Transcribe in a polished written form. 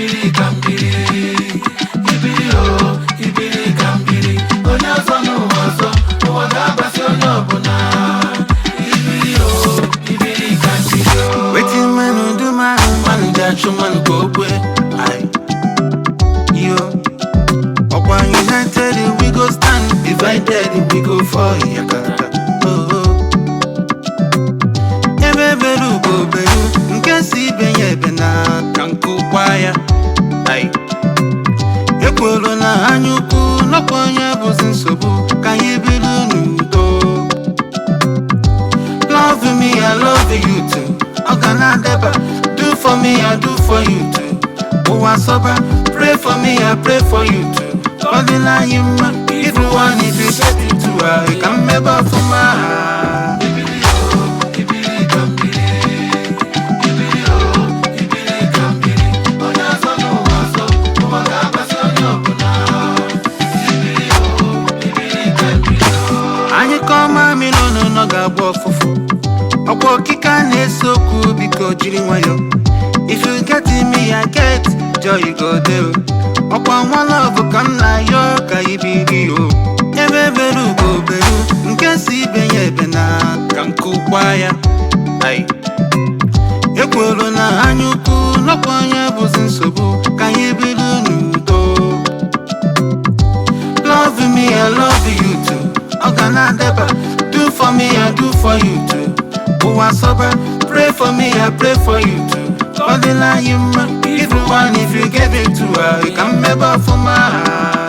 Ibili can Ibili, Ibili oh, Ibili can Ibili. Onyazo no wazo, owaga baso nyobuna. Ibili oh, Ibili can Ibili. Waiting man do man, man jacho man go away. Aye, yo. Okwa united we go stand, divided we go fall. Yakata, oh oh. Ebebelu go belu, nkesi benye bena kanku kwaya. Aye. Ekwelo na anyuku nokonye buzi nsobu kanye bilu nudo. Love me, I love you too. Ogana deba, do for me, I do for you too. Owa soba, pray for me, I pray for you too. Body line you man, if you want it, you get it too. I can never for my Ibili oh, Ibili can Ibili, Ibili oh, Ibili can Ibili. Onyazo no wazo, owaga baso nyobuna. Ibili oh, Ibili can Ibili. Anyị kọma mi no ga-agba ọfụfụ. Ọkwa okika na-esokwu biko jiri nwayọ. If you get me, I get joy go there. Ọkwa nwa love ka m na-ayọ ka Ibili o. Ebe beru go beru, nke si ibenye ebe na ka nkụ gba ya. Aye. Ekwelu na anyukwu nọkwa onye bụzi nsogbu ka anyị biri n'udo. Love me, I love you too. Ogana deba, do for me, I do for you too. Owa soba, pray for me, I pray for you too. Body line you man, if you want, if you give it to her, you can never for my heart.